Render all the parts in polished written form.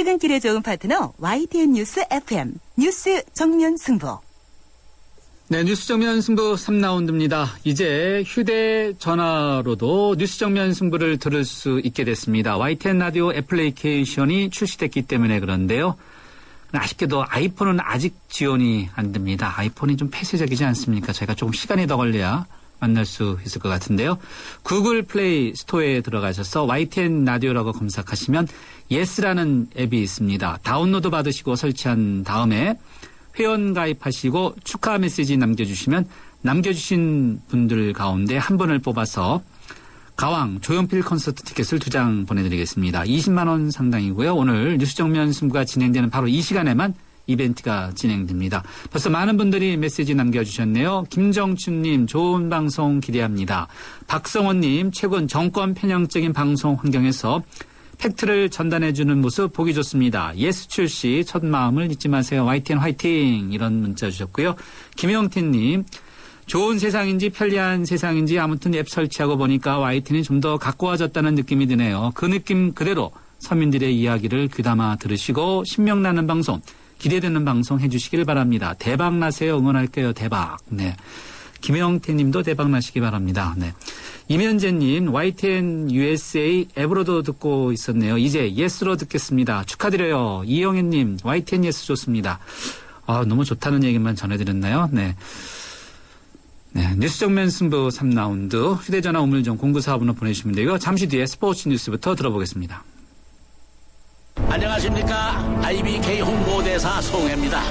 퇴근길에 좋은 파트너 YTN 뉴스 FM 뉴스 정면 승부. 네, 뉴스 정면 승부 3라운드입니다. 이제 휴대전화로도 뉴스 정면 승부를 들을 수 있게 됐습니다. YTN 라디오 애플리케이션이 출시됐기 때문에 그런데요. 아쉽게도 아이폰은 아직 지원이 안 됩니다. 아이폰이 좀 폐쇄적이지 않습니까? 저희가 조금 시간이 더 걸려야 만날 수 있을 것 같은데요. 구글 플레이 스토어에 들어가셔서 YTN 라디오라고 검색하시면 예스라는 앱이 있습니다. 다운로드 받으시고 설치한 다음에 회원 가입하시고 축하 메시지 남겨주시면 남겨주신 분들 가운데 한 분을 뽑아서 가왕 조용필 콘서트 티켓을 2장 보내드리겠습니다. 20만 원 상당이고요. 오늘 뉴스 정면 승부가 진행되는 바로 이 시간에만 이벤트가 진행됩니다. 벌써 많은 분들이 메시지 남겨주셨네요. 김정춘님 좋은 방송 기대합니다. 박성원님 최근 정권 편향적인 방송 환경에서 팩트를 전달해주는 모습 보기 좋습니다. 예스 출시 첫 마음을 잊지 마세요. YTN 화이팅 이런 문자 주셨고요. 김영태님 좋은 세상인지 편리한 세상인지 아무튼 앱 설치하고 보니까 YTN이 좀 더 가까워졌다는 느낌이 드네요. 그 느낌 그대로 서민들의 이야기를 귀담아 들으시고 신명나는 방송 기대되는 방송 해주시길 바랍니다. 대박 나세요. 응원할게요. 대박. 네. 김영태 님도 대박 나시기 바랍니다. 네. 이면재님, YTN USA 앱으로도 듣고 있었네요. 이제 예스로 듣겠습니다. 축하드려요. 이영애님, YTN 예스 좋습니다. 너무 좋다는 얘기만 전해드렸나요? 네. 네. 뉴스 정면 승부 3라운드. 휴대전화 우물정 0945번으로 보내주시면 되고요. 잠시 뒤에 스포츠 뉴스부터 들어보겠습니다. 안녕하십니까. IBK 홍보대사 송혜입니다.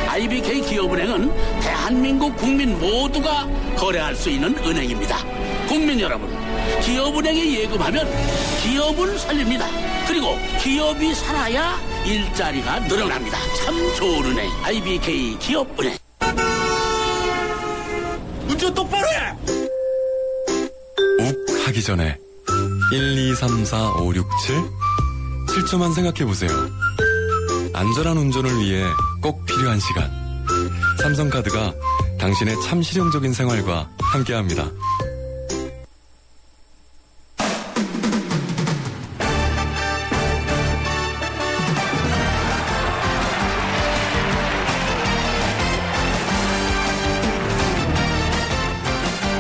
IBK 기업은행은 대한민국 국민 모두가 거래할 수 있는 은행입니다. 국민 여러분, 기업은행에 예금하면 기업을 살립니다. 그리고 기업이 살아야 일자리가 늘어납니다. 참 좋은 은행, IBK 기업은행. 운전 똑바로 해! 욱 하기 전에 1, 2, 3, 4, 5, 6, 7 7초만 생각해보세요. 안전한 운전을 위해 꼭 필요한 시간. 삼성카드가 당신의 참 실용적인 생활과 함께합니다.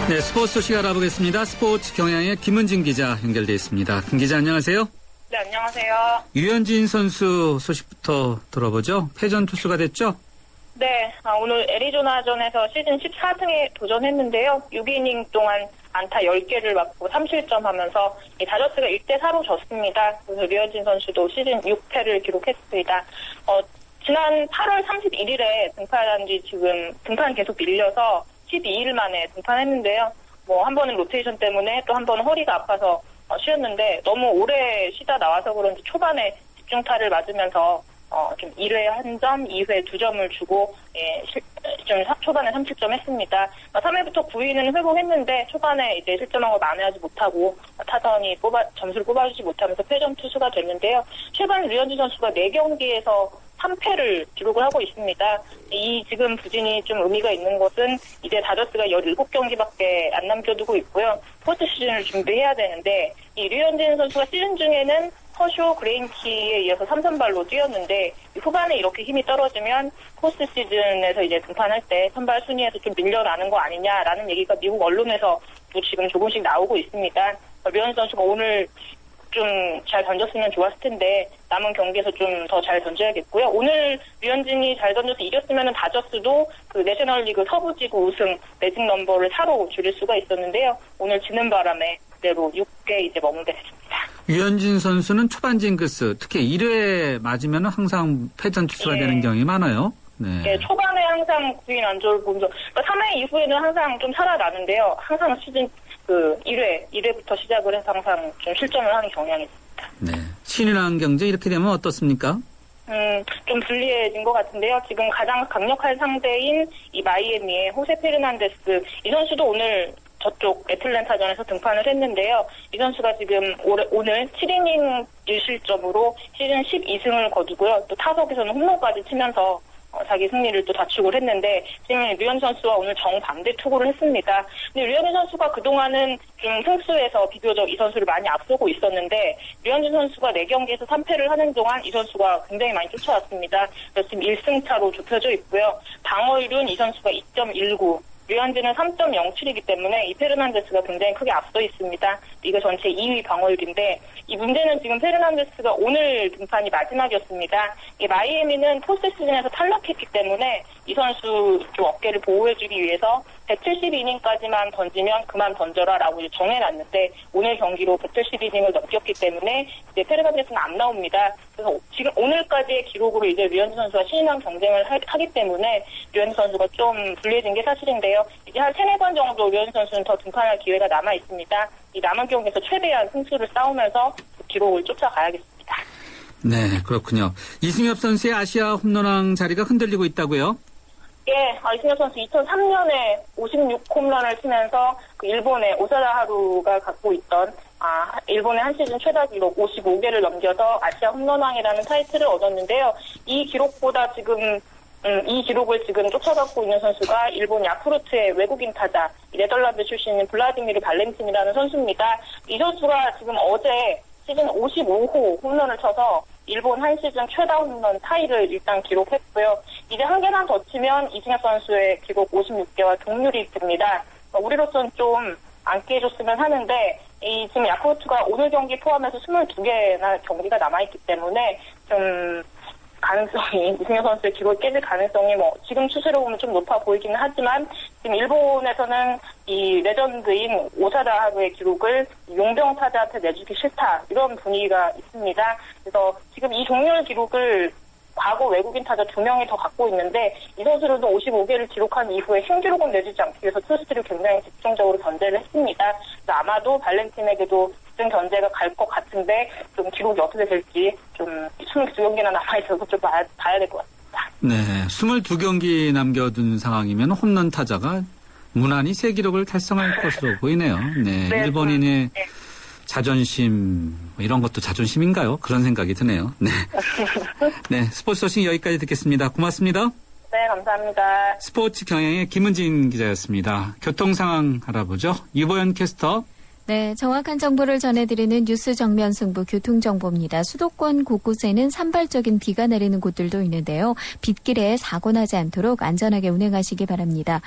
네, 스포츠 소식 알아보겠습니다. 스포츠 경향의 김은진 기자 연결되어 있습니다. 김 기자 안녕하세요. 네, 안녕하세요. 유현진 선수 소식부터 들어보죠. 패전 투수가 됐죠? 네, 오늘 애리조나전에서 시즌 14승에 도전했는데요. 6이닝 동안 안타 10개를 맞고 3실점 하면서 이 다저스가 1대4로 졌습니다. 그래서 류현진 선수도 시즌 6패를 기록했습니다. 지난 8월 31일에 등판한 지 지금 등판 계속 밀려서 12일 만에 등판했는데요. 한 번은 로테이션 때문에 또 한 번은 허리가 아파서 쉬었는데 너무 오래 쉬다 나와서 그런지 초반에 집중타를 맞으면서 좀 1회 1점, 2회 2점을 주고 좀 초반에 3실점 했습니다. 3회부터 9회는 회복했는데 초반에 이제 실점하고 만회하지 못하고 타선이 점수를 뽑아주지 못하면서 패전 투수가 됐는데요. 최근 류현진 선수가 4경기에서 3패를 기록을 하고 있습니다. 이 지금 부진이 좀 의미가 있는 것은 이제 다저스가 17경기밖에 안 남겨두고 있고요. 포스트 시즌을 준비해야 되는데 이 류현진 선수가 시즌 중에는 허쇼, 그레인키에 이어서 3선발로 뛰었는데 후반에 이렇게 힘이 떨어지면 포스트 시즌에서 이제 등판할 때 선발 순위에서 좀 밀려나는 거 아니냐라는 얘기가 미국 언론에서 또 지금 조금씩 나오고 있습니다. 류현진 선수가 오늘 좀 잘 던졌으면 좋았을 텐데 남은 경기에서 좀 더 잘 던져야겠고요. 오늘 류현진이 잘 던져서 이겼으면 다저스도 그 내셔널리그 서부지구 우승 매직 넘버를 4로 줄일 수가 있었는데요. 오늘 지는 바람에 그대로 6개 이제 머물게 됐습니다. 류현진 선수는 초반 징크스, 특히 1회 맞으면 항상 패전 투수가 되는 경우가 많아요. 네. 네, 초반에 항상 구인 안 좋을 보면, 그러니까 3회 이후에는 항상 좀 살아나는데요. 항상 시즌 1회부터 시작을 해서 항상 좀 실점을 하는 경향이 있습니다. 네. 신인왕 경쟁 이렇게 되면 어떻습니까? 좀 불리해진 것 같은데요. 지금 가장 강력한 상대인 이 마이애미의 호세 페르난데스, 이 선수도 오늘 저쪽 애틀랜타전에서 등판을 했는데요. 이 선수가 지금 오늘 7이닝 1실점으로 시즌 12승을 거두고요. 또 타석에서는 홈런까지 치면서 자기 승리를 또 다축을 했는데 지금 류현진 선수와 오늘 정반대 투구를 했습니다. 근데 류현진 선수가 그동안은 좀 승수에서 비교적 이 선수를 많이 앞서고 있었는데 류현진 선수가 4경기에서 3패를 하는 동안 이 선수가 굉장히 많이 쫓아왔습니다. 그래서 지금 1승차로 좁혀져 있고요. 방어율은 이 선수가 2.19, 류현진은 3.07이기 때문에 이 페르난데스가 굉장히 크게 앞서 있습니다. 리그 전체 2위 방어율인데 이 문제는 지금 페르난데스가 오늘 등판이 마지막이었습니다. 이 마이애미는 포스트 시즌에서 탈락했기 때문에 이 선수 좀 어깨를 보호해주기 위해서 170이닝까지만 던지면 그만 던져라라고 정해놨는데 오늘 경기로 170이닝을 넘겼기 때문에 이제 페르난데스는 안 나옵니다. 그래서 지금 오늘까지의 기록으로 이제 류현진 선수가 신인왕 경쟁을 하기 때문에 류현진 선수가 좀 불리해진 게 사실인데요. 이제 한 3-4번 정도 류현진 선수는 더 등판할 기회가 남아 있습니다. 이 남은 경기에서 최대한 승수를 쌓으면서 그 기록을 쫓아가야겠습니다. 네, 그렇군요. 이승엽 선수의 아시아 홈런왕 자리가 흔들리고 있다고요? 예, 이승엽 선수 2003년에 56홈런을 치면서 그 일본의 오사다 하루가 갖고 있던 일본의 한 시즌 최다 기록 55개를 넘겨서 아시아 홈런왕이라는 타이틀을 얻었는데요. 이 기록보다 지금 이 기록을 지금 쫓아가고 있는 선수가 일본 야쿠르트의 외국인 타자, 네덜란드 출신인 블라디미르 발렌틴이라는 선수입니다. 이 선수가 지금 어제 시즌 55호 홈런을 쳐서 일본 한 시즌 최다 홈런 타이를 일단 기록했고요. 이제 한 개만 더 치면 이승엽 선수의 기록 56개와 동률이 됩니다. 우리로서는 좀 안 깨줬으면 하는데 지금 야쿠르트가 오늘 경기 포함해서 22개나 경기가 남아있기 때문에 좀 가능성이 이승엽 선수의 기록이 깨질 가능성이 지금 추세로 보면 좀 높아 보이기는 하지만 지금 일본에서는 이 레전드인 오사다 하루의 기록을 용병 타자한테 내주기 싫다 이런 분위기가 있습니다. 그래서 지금 이 동률 기록을 과거 외국인 타자 2명이 더 갖고 있는데 이 선수들도 55개를 기록한 이후에 신기록은 내주지 않기 위해서 투수들이 굉장히 집중적으로 견제를 했습니다. 그래서 아마도 발렌틴에게도 집중 견제가 갈 것 같은데 좀 기록이 어떻게 될지 좀 22경기나 남아있어서 좀 봐야 될 것 같습니다. 네, 22경기 남겨둔 상황이면 홈런 타자가 무난히 새 기록을 달성할 것으로 보이네요. 네, 네, 일본인의 네. 자존심 이런 것도 자존심인가요? 그런 생각이 드네요. 네, 네, 스포츠 소식 여기까지 듣겠습니다. 고맙습니다. 네, 감사합니다. 스포츠 경향의 김은진 기자였습니다. 교통 상황 알아보죠. 유보연 캐스터. 네, 정확한 정보를 전해드리는 뉴스 정면 승부 교통정보입니다. 수도권 곳곳에는 산발적인 비가 내리는 곳들도 있는데요. 빗길에 사고 나지 않도록 안전하게 운행하시기 바랍니다.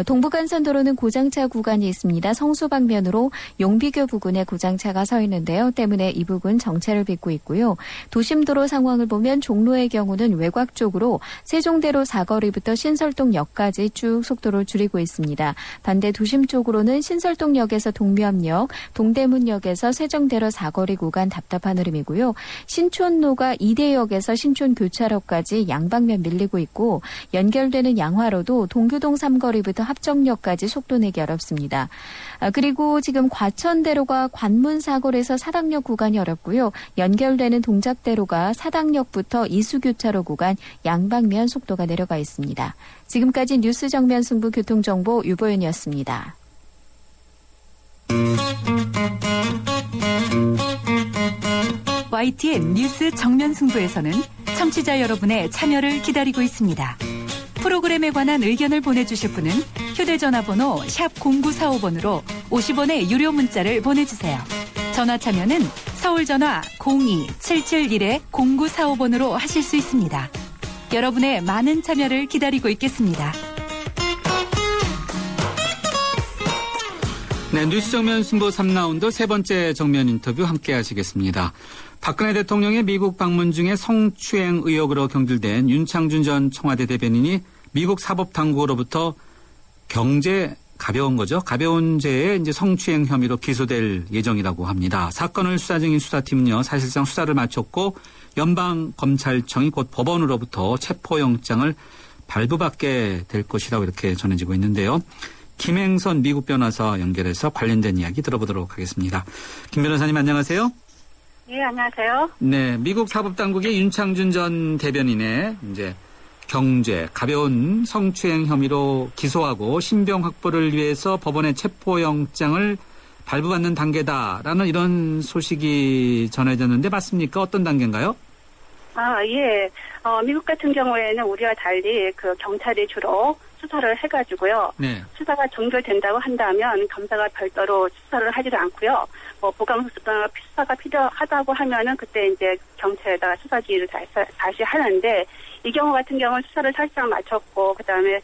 동부간선도로는 고장차 구간이 있습니다. 성수 방면으로 용비교 부근에 고장차가 서 있는데요. 때문에 이 부근 정체를 빚고 있고요. 도심도로 상황을 보면 종로의 경우는 외곽 쪽으로 세종대로 사거리부터 신설동역까지 쭉 속도를 줄이고 있습니다. 반대 도심 쪽으로는 신설동역에서 동묘암역, 동대문역에서 세종대로 사거리 구간 답답한 흐름이고요. 신촌로가 이대역에서 신촌교차로까지 양방면 밀리고 있고 연결되는 양화로도 동교동 삼거리부터 합정역까지 속도 내기 어렵습니다. 그리고 지금 과천대로가 관문사거리에서 사당역 구간이 어렵고요. 연결되는 동작대로가 사당역부터 이수교차로 구간 양방면 속도가 내려가 있습니다. 지금까지 뉴스 정면 승부 교통정보 유보연이었습니다. YTN 뉴스 정면 승부에서는 청취자 여러분의 참여를 기다리고 있습니다. 프로그램에 관한 의견을 보내주실 분은 휴대전화번호 샵 0945번으로 50원의 유료 문자를 보내주세요. 전화 참여는 서울전화 02-771-0945번으로 하실 수 있습니다. 여러분의 많은 참여를 기다리고 있겠습니다. 네, 뉴스 정면 승부 3라운드 세 번째 정면 인터뷰 함께 하시겠습니다. 박근혜 대통령의 미국 방문 중에 성추행 의혹으로 경질된 윤창준 전 청와대 대변인이 미국 사법당국으로부터 가벼운 죄의 이제 성추행 혐의로 기소될 예정이라고 합니다. 사건을 수사 중인 수사팀은요, 사실상 수사를 마쳤고 연방검찰청이 곧 법원으로부터 체포영장을 발부받게 될 것이라고 이렇게 전해지고 있는데요. 김행선 미국 변호사 연결해서 관련된 이야기 들어보도록 하겠습니다. 김 변호사님 안녕하세요. 네, 안녕하세요. 네, 미국 사법당국이 윤창준 전 대변인의 이제 가벼운 성추행 혐의로 기소하고 신병 확보를 위해서 법원에 체포영장을 발부받는 단계다라는 이런 소식이 전해졌는데 맞습니까? 어떤 단계인가요? 예. 미국 같은 경우에는 우리와 달리 그 경찰이 주로 수사를 해가지고요. 네. 수사가 종결된다고 한다면 검사가 별도로 수사를 하지도 않고요. 보강 수사가 필요하다고 하면은 그때 이제 경찰에다가 수사 지휘를 다시 하는데 이 경우 같은 경우는 수사를 살짝 마쳤고 그다음에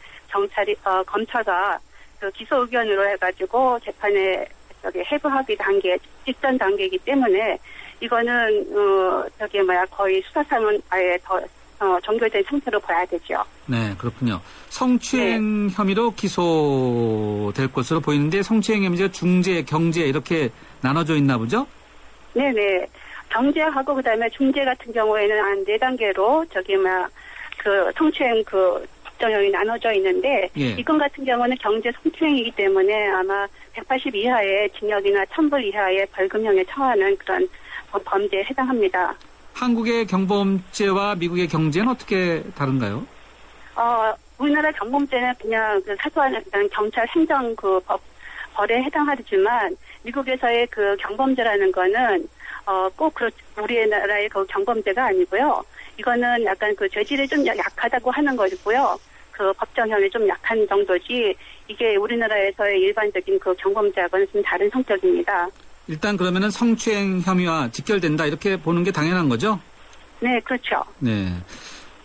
검사가 그 기소 의견으로 해가지고 재판에 회부하기 단계 직전 단계이기 때문에 이거는 거의 수사상은 아예 더 종결된 상태로 봐야 되죠. 네, 그렇군요. 성추행 혐의로 기소될 것으로 보이는데 성추행 혐의가 중재, 경제 이렇게 나눠져 있나 보죠? 네네. 경제하고 그다음에 중재 같은 경우에는 한 4단계로 그 성추행 그 법정형이 나눠져 있는데 이 건 같은 경우는 경제 성추행이기 때문에 아마 180 이하의 징역이나 1000불 이하의 벌금형에 처하는 그런 범죄에 해당합니다. 한국의 경범죄와 미국의 경제는 어떻게 다른가요? 우리나라 경범죄는 그냥 그 사소한 경찰 행정 그 벌에 해당하지만 미국에서의 그 경범죄라는 거는 꼭 우리나라의 그 경범죄가 아니고요. 이거는 약간 그 죄질이 좀 약하다고 하는 거고요. 그 법정형이 좀 약한 정도지 이게 우리나라에서의 일반적인 그 경범죄하고는 좀 다른 성격입니다. 일단 그러면은 성추행 혐의와 직결된다 이렇게 보는 게 당연한 거죠? 네, 그렇죠. 네.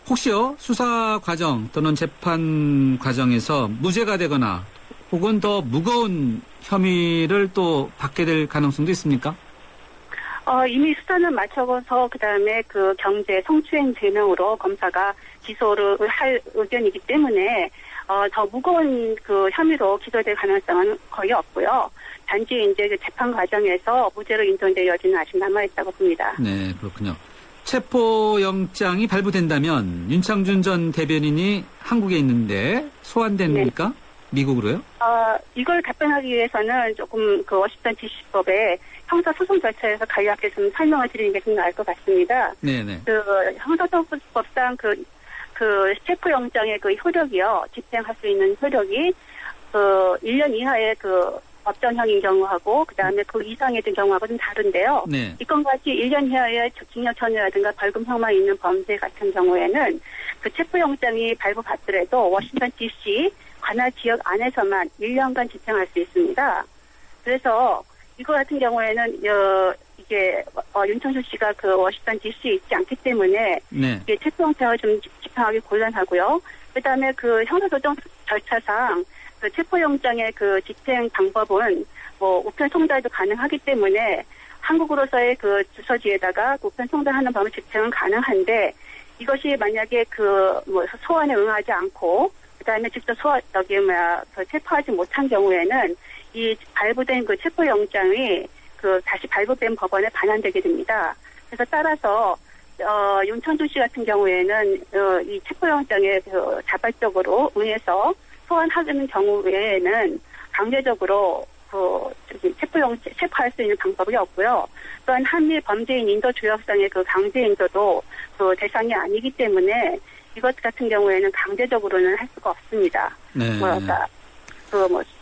혹시요 수사 과정 또는 재판 과정에서 무죄가 되거나 혹은 더 무거운 혐의를 또 받게 될 가능성도 있습니까? 이미 수사는 마쳐서 그다음에 그 경제 성추행 제명으로 검사가 기소를 할 의견이기 때문에 더 무거운 그 혐의로 기소될 가능성은 거의 없고요. 단지 이제 그 재판 과정에서 무죄로 인정될 여지는 아직 남아있다고 봅니다. 네, 그렇군요. 체포영장이 발부된다면 윤창준 전 대변인이 한국에 있는데 소환됩니까? 네. 미국으로요? 이걸 답변하기 위해서는 조금 그 워싱턴 DC법에 형사소송 절차에서 간략하게 좀 설명을 드리는 게 좀 나을 것 같습니다. 네네. 그 형사소송법상 그 체포영장의 그 효력이요, 집행할 수 있는 효력이 그 1년 이하의 그 법정형인 경우하고 그다음에 그 이상의 경우하고 좀 다른데요. 네. 이 건과 같이 1년 이하의 징역 처분이라든가 벌금형만 있는 범죄 같은 경우에는 그 체포영장이 발부받더라도 워싱턴 DC 관할 지역 안에서만 1년간 집행할 수 있습니다. 그래서 이거 같은 경우에는 이게 윤창준 씨가 그 워싱턴 DC에 있지 않기 때문에 네. 이게 체포영장을 좀 집행하기 곤란하고요. 그다음에 그 형사소송 절차상 그 체포영장의 그 집행 방법은 우편 송달도 가능하기 때문에 한국으로서의 그 주소지에다가 우편 송달하는 방법 집행은 가능한데 이것이 만약에 소환에 응하지 않고 그다음에 직접 체포하지 못한 경우에는 이 발부된 그 체포영장이 다시 발부된 법원에 반환되게 됩니다. 그래서 따라서 윤창준 씨 같은 경우에는 이 체포영장에 자발적으로 응해서 소환하는 경우에는 강제적으로 체포할 수 있는 방법이 없고요. 또한 한미 범죄인 인도 조약상의 그 강제 인도도 그 대상이 아니기 때문에 이것 같은 경우에는 강제적으로는 할 수가 없습니다. 네.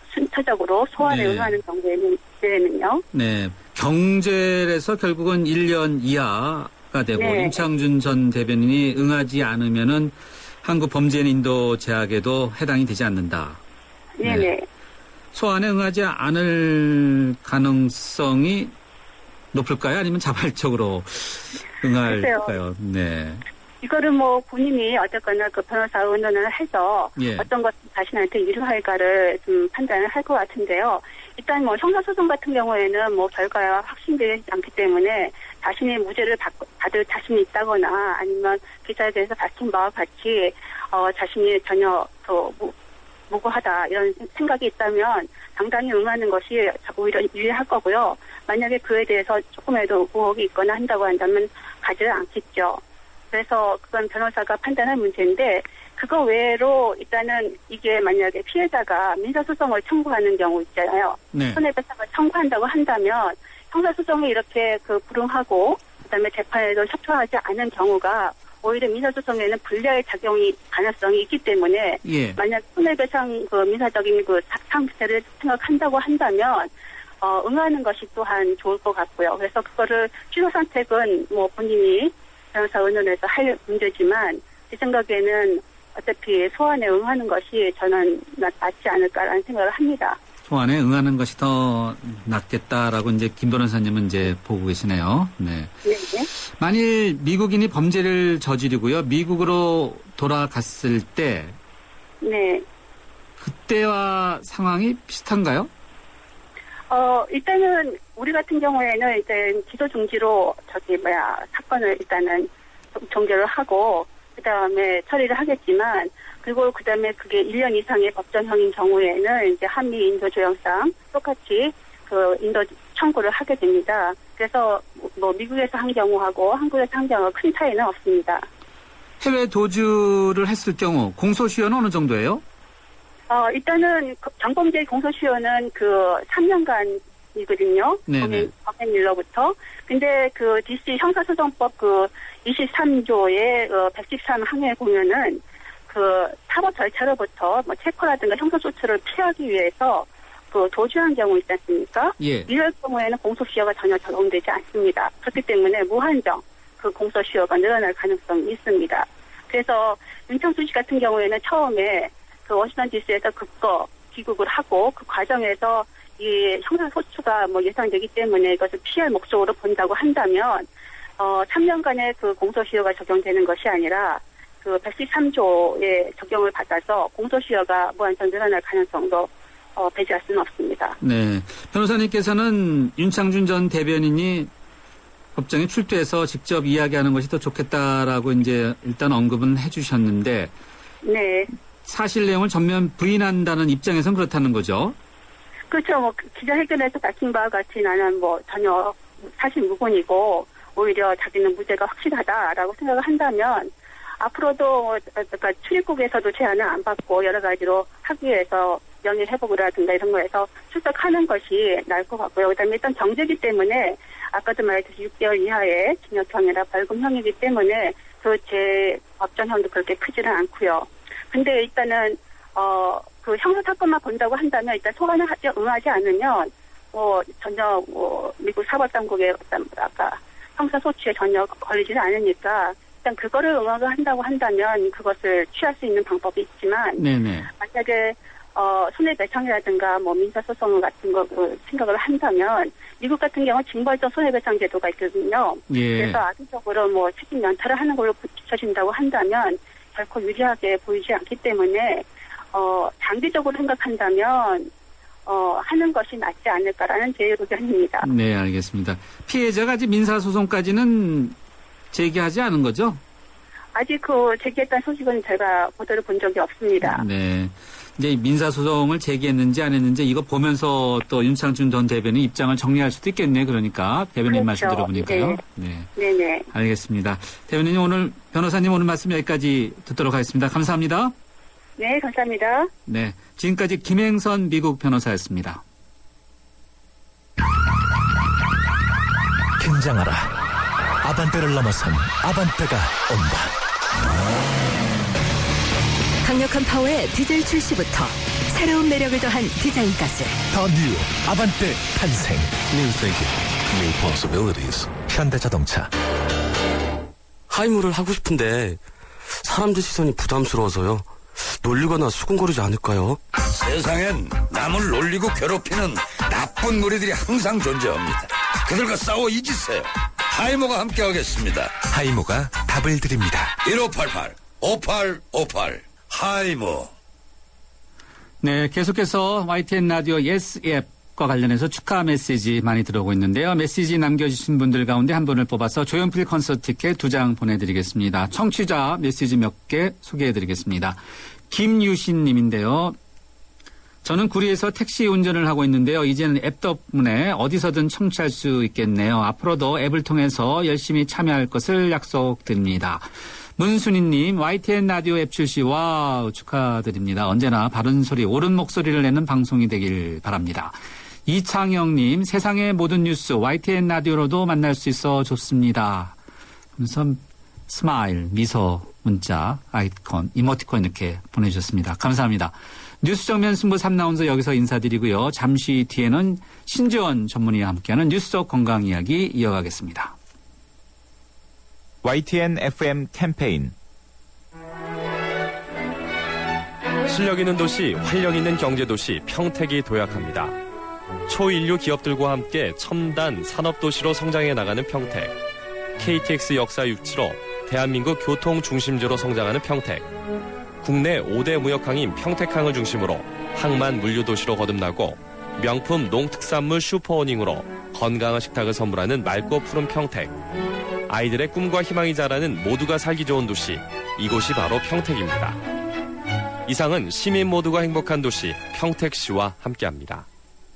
순차적으로 소환에 응하는 경우에는요. 네. 경제에서 결국은 1년 이하가 되고 네. 윤창준 전 대변인이 응하지 않으면은 한국 범죄인 인도 제약에도 해당이 되지 않는다. 네네. 네. 소환에 응하지 않을 가능성이 높을까요? 아니면 자발적으로 응할까요? 네. 이거를 본인이 어쨌거나 그 변호사 의논을 해서 어떤 것 자신한테 유리할까를 좀 판단을 할 것 같은데요. 일단 형사소송 같은 경우에는 결과가 확신되지 않기 때문에 자신이 무죄를 받을 자신이 있다거나 아니면 기사에 대해서 밝힌 바와 같이 자신이 전혀 무고하다 이런 생각이 있다면 당당히 응하는 것이 오히려 유리할 거고요. 만약에 그에 대해서 조금이라도 의혹이 있거나 한다고 한다면 가지를 않겠죠. 그래서 그건 변호사가 판단할 문제인데 그거 외로 일단은 이게 만약에 피해자가 민사소송을 청구하는 경우 있잖아요. 네. 손해배상을 청구한다고 한다면 형사소송이 이렇게 불응하고 그다음에 재판에도 협조하지 않은 경우가 오히려 민사소송에는 불리할 작용이 가능성이 있기 때문에 만약 손해배상 민사적인 상태를 생각한다고 한다면 응하는 것이 또한 좋을 것 같고요. 그래서 그거를 취소 선택은 본인이 변호사 의논해서 할 문제지만 제 생각에는 어차피 소환에 응하는 것이 저는 낫지 않을까라는 생각을 합니다. 소환에 응하는 것이 더 낫겠다라고 이제 김 변호사님은 이제 보고 계시네요. 네. 네. 만일 미국인이 범죄를 저지르고요, 미국으로 돌아갔을 때 네. 그때와 상황이 비슷한가요? 일단은 우리 같은 경우에는 일단 기소 중지로 사건을 일단은 종결을 하고 그다음에 처리를 하겠지만 그리고 그다음에 그게 1년 이상의 법정형인 경우에는 이제 한미 인도 조약상 똑같이 그 인도 청구를 하게 됩니다. 그래서 뭐 미국에서 한 경우하고 한국에서 한 경우가 큰 차이는 없습니다. 해외 도주를 했을 경우 공소시효는 어느 정도예요? 일단은 경범죄 공소시효는 그 3년간이거든요. 네네. 법행일로부터. 근데 그 DC 형사소송법 그 23조의 113항에 보면은 그 사법 절차로부터 뭐 체포라든가 형사소추를 피하기 위해서 그 도주한 경우 있지 않습니까? 예. 이럴 경우에는 공소시효가 전혀 적용되지 않습니다. 그렇기 때문에 무한정 그 공소시효가 늘어날 가능성이 있습니다. 그래서 윤창수 씨 같은 경우에는 처음에 그 워싱턴 DC에서 귀국을 하고 그 과정에서 이 형사소추가 뭐 예상되기 때문에 이것을 피할 목적으로 본다고 한다면 3년간의 그 공소시효가 적용되는 것이 아니라 그 113조의 적용을 받아서 공소시효가 무한정 늘어날 가능성도 배제할 수는 없습니다. 네. 변호사님께서는 윤창준 전 대변인이 법정에 출두해서 직접 이야기하는 것이 더 좋겠다라고 이제 일단 언급은 해주셨는데. 네. 사실 내용을 전면 부인한다는 입장에선 그렇다는 거죠. 그렇죠. 뭐 기자회견에서 밝힌 바와 같이 나는 뭐 전혀 사실 무근이고 오히려 자기는 무죄가 확실하다라고 생각을 한다면 앞으로도 그러니까 출입국에서도 제한을 안 받고 여러 가지로 하기 위해서 명예회복이라든가 이런 거에서 출석하는 것이 나을 것 같고요. 그다음에 일단 경제기 때문에 아까도 말했듯이 6개월 이하의 징역형이나 벌금형이기 때문에 그 제 법정형도 그렇게 크지는 않고요. 근데 일단은 그 형사 사건만 본다고 한다면 일단 소환을 응하지 않으면 전혀 미국 사법당국의 아까 형사 소추에 전혀 걸리지는 않으니까 일단 그거를 응하고 한다고 한다면 그것을 취할 수 있는 방법이 있지만 네네. 만약에 손해배상이라든가 뭐 민사소송 같은 거 생각을 한다면 미국 같은 경우 징벌적 손해배상 제도가 있거든요. 예. 그래서 악의적으로 뭐 책임 연타를 하는 걸로 비춰진다고 한다면 결코 유리하게 보이지 않기 때문에 장기적으로 생각한다면 하는 것이 낫지 않을까라는 제 의견입니다. 네, 알겠습니다. 피해자가 아직 민사소송까지는 제기하지 않은 거죠? 아직 그 제기했다는 소식은 제가 보도를 본 적이 없습니다. 네. 이제 민사소송을 제기했는지 안 했는지 이거 보면서 또 윤창준 전 대변인 입장을 정리할 수도 있겠네요. 그러니까 대변인 그렇죠. 말씀 들어보니까요. 네. 네. 네네. 알겠습니다. 대변인님 변호사님 오늘 말씀 여기까지 듣도록 하겠습니다. 감사합니다. 네, 감사합니다. 네. 지금까지 김행선 미국 변호사였습니다. 긴장하라. 아반떼를 넘어선 아반떼가 온다. 강력한 파워의 디젤 출시부터 새로운 매력을 더한 디자인 가스. 더 뉴 아반떼 탄생. New thinking, new possibilities. 현대자동차. 하이무를 하고 싶은데 사람들 시선이 부담스러워서요. 놀리거나 수군거리지 않을까요? 세상엔 남을 놀리고 괴롭히는 나쁜 무리들이 항상 존재합니다. 그들과 싸워 이기세요. 하이모가 함께하겠습니다. 하이모가 답을 드립니다. 1588-5858 하이모. 네, 계속해서 YTN 라디오 예스 앱과 관련해서 축하 메시지 많이 들어오고 있는데요. 메시지 남겨주신 분들 가운데 한 분을 뽑아서 조연필 콘서트 티켓 2장 보내드리겠습니다. 청취자 메시지 몇 개 소개해드리겠습니다. 김유신 님인데요. 저는 구리에서 택시 운전을 하고 있는데요. 이제는 앱 덕분에 어디서든 청취할 수 있겠네요. 앞으로도 앱을 통해서 열심히 참여할 것을 약속드립니다. 문순희님, YTN 라디오 앱 출시, 와우, 축하드립니다. 언제나 바른 소리, 옳은 목소리를 내는 방송이 되길 바랍니다. 이창영님, 세상의 모든 뉴스, YTN 라디오로도 만날 수 있어 좋습니다. 그래서 스마일, 미소, 문자, 아이콘, 이모티콘 이렇게 보내주셨습니다. 감사합니다. 뉴스 정면 승부 3라운드 여기서 인사드리고요. 잠시 뒤에는 신지원 전문의와 함께하는 뉴스 속 건강 이야기 이어가겠습니다. YTN FM 캠페인. 실력 있는 도시, 활력 있는 경제도시 평택이 도약합니다. 초인류 기업들과 함께 첨단 산업도시로 성장해 나가는 평택. KTX 역사 유치로 대한민국 교통 중심지로 성장하는 평택. 국내 5대 무역항인 평택항을 중심으로 항만 물류도시로 거듭나고 명품 농특산물 슈퍼오닝으로 건강한 식탁을 선물하는 맑고 푸른 평택. 아이들의 꿈과 희망이 자라는 모두가 살기 좋은 도시, 이곳이 바로 평택입니다. 이상은 시민 모두가 행복한 도시 평택시와 함께합니다.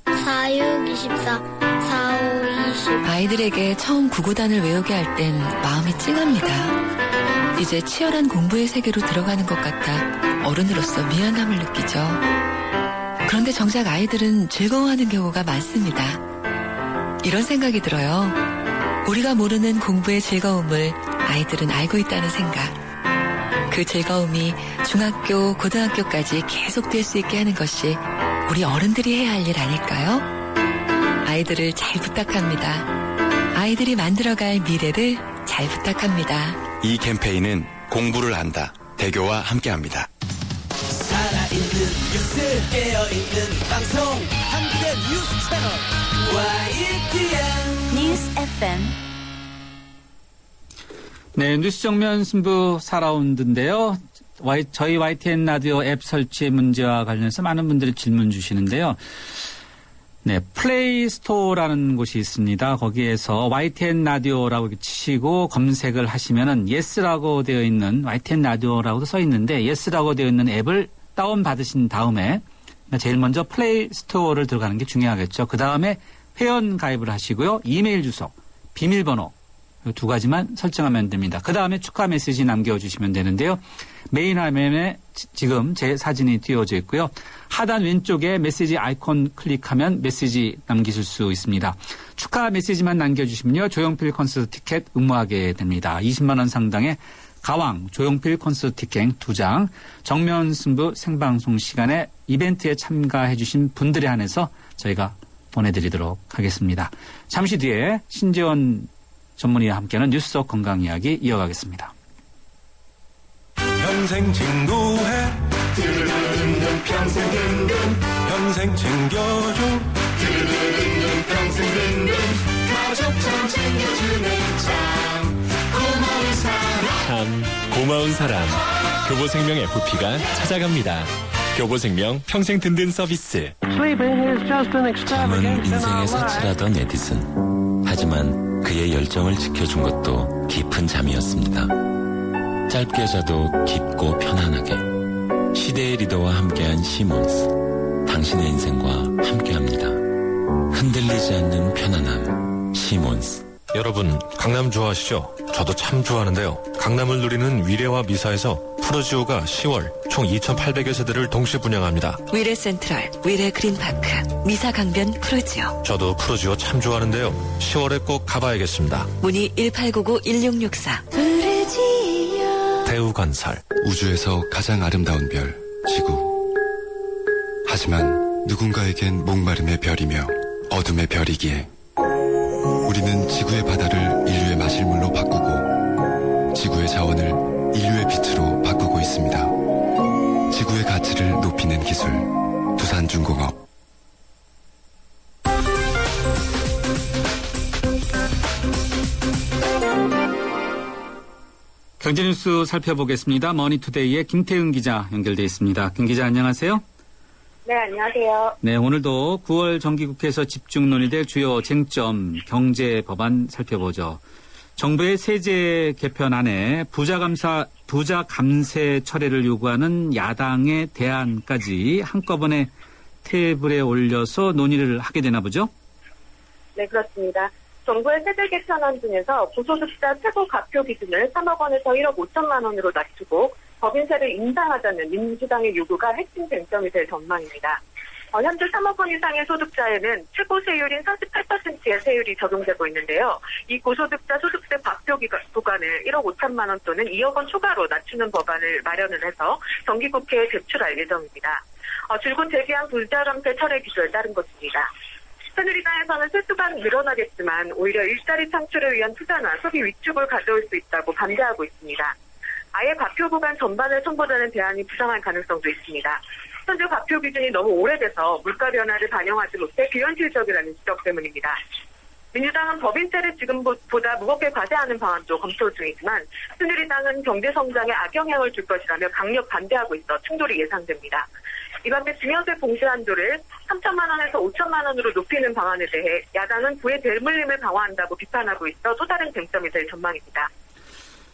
4624 4520 아이들에게 처음 구구단을 외우게 할 땐 마음이 찡합니다. 이제 치열한 공부의 세계로 들어가는 것 같아 어른으로서 미안함을 느끼죠. 그런데 정작 아이들은 즐거워하는 경우가 많습니다. 이런 생각이 들어요. 우리가 모르는 공부의 즐거움을 아이들은 알고 있다는 생각. 그 즐거움이 중학교, 고등학교까지 계속될 수 있게 하는 것이 우리 어른들이 해야 할 일 아닐까요? 아이들을 잘 부탁합니다. 아이들이 만들어갈 미래를 잘 부탁합니다. 이 캠페인은 공부를 한다. 대교와 함께합니다. 살아있는 뉴스 깨어있는 방송 한국의 뉴스 채널 YTN 뉴스 FM. 네, 뉴스 정면 승부 4라운드인데요. 저희 YTN 라디오 앱 설치 문제와 관련해서 많은 분들이 질문 주시는데요. 네, 플레이 스토어라는 곳이 있습니다. 거기에서 YTN 라디오라고 치시고 검색을 하시면은 예스라고 되어 있는 YTN 라디오라고도 써 있는데 예스라고 되어 있는 앱을 다운 받으신 다음에 제일 먼저 플레이 스토어를 들어가는 게 중요하겠죠. 그 다음에 회원 가입을 하시고요. 이메일 주소, 비밀번호 두 가지만 설정하면 됩니다. 그 다음에 축하 메시지 남겨주시면 되는데요. 메인 화면에 지금 제 사진이 띄워져 있고요. 하단 왼쪽에 메시지 아이콘 클릭하면 메시지 남기실 수 있습니다. 축하 메시지만 남겨주시면요. 조용필 콘서트 티켓 응모하게 됩니다. 20만 원 상당의 가왕 조용필 콘서트 티켓 2장, 정면 승부 생방송 시간에 이벤트에 참가해 주신 분들에 한해서 저희가 보내드리도록 하겠습니다. 잠시 뒤에 신재원 전문의와 함께하는 뉴스 속 건강 이야기 이어가겠습니다. 평생 친구해 드르르르르 평생 든든 평생 챙겨줘 드르르르르 평생 든든 가족처럼 챙겨주는 참 고마운 사람 참 고마운 사람 교보생명 FP가 찾아갑니다. 교보생명 평생 든든 서비스. 잠은 인생의 사치라던 에디슨. 하지만 그의 열정을 지켜준 것도 깊은 잠이었습니다. 짧게 자도 깊고 편안하게. 시대의 리더와 함께한 시몬스. 당신의 인생과 함께합니다. 흔들리지 않는 편안함. 시몬스. 여러분, 강남 좋아하시죠? 저도 참 좋아하는데요. 강남을 누리는 위례와 미사에서 푸르지오가 10월 총 2,800여 세대를 동시 분양합니다. 위례 센트럴, 위례 그린파크, 미사 강변 푸르지오. 저도 푸르지오 참 좋아하는데요. 10월에 꼭 가봐야겠습니다. 문의 1899-1664. 푸르지오. 대우건설. 우주에서 가장 아름다운 별, 지구. 하지만 누군가에겐 목마름의 별이며 어둠의 별이기에 우리는 지구의 바다를 인류의 마실물로 바꾸고 지구의 자원을 인류의 빛으로 바꾸고 있습니다. 지구의 가치를 높이는 기술, 두산중공업. 경제뉴스 살펴보겠습니다. 머니투데이의 김태은 기자 연결돼 있습니다. 김 기자 안녕하세요. 네, 안녕하세요. 네, 오늘도 9월 정기국회에서 집중 논의될 주요 쟁점 경제 법안 살펴보죠. 정부의 세제 개편안에 부자 감세 철회를 요구하는 야당의 대안까지 한꺼번에 테이블에 올려서 논의를 하게 되나 보죠? 네, 그렇습니다. 정부의 세제 개편안 중에서 고소득자 최고 가표 기준을 3억 원에서 1억 5천만 원으로 낮추고 법인세를 인상하자는 민주당의 요구가 핵심 쟁점이 될 전망입니다. 현재 3억 원 이상의 소득자에는 최고 세율인 48%의 세율이 적용되고 있는데요. 이 고소득자 소득세 박표 구간을 1억 5천만 원 또는 2억 원 추가로 낮추는 법안을 마련을 해서 정기국회에 제출할 예정입니다. 줄곧 제기한 부자 감세 철회 기조에 따른 것입니다. 새누리당에서는 세수가 늘어나겠지만 오히려 일자리 창출을 위한 투자나 소비 위축을 가져올 수 있다고 반대하고 있습니다. 아예 과표 구간 전반을 선보자는 대안이 부상할 가능성도 있습니다. 현재 과표 기준이 너무 오래돼서 물가 변화를 반영하지 못해 비현실적이라는 지적 때문입니다. 민주당은 법인세를 지금보다 무겁게 과세하는 방안도 검토 중이지만 새누리당은 경제 성장에 악영향을 줄 것이라며 강력 반대하고 있어 충돌이 예상됩니다. 이 밖에 증여세 봉쇄 한도를 3천만 원에서 5천만 원으로 높이는 방안에 대해 야당은 부의 대물림을 강화한다고 비판하고 있어 또 다른 쟁점이 될 전망입니다.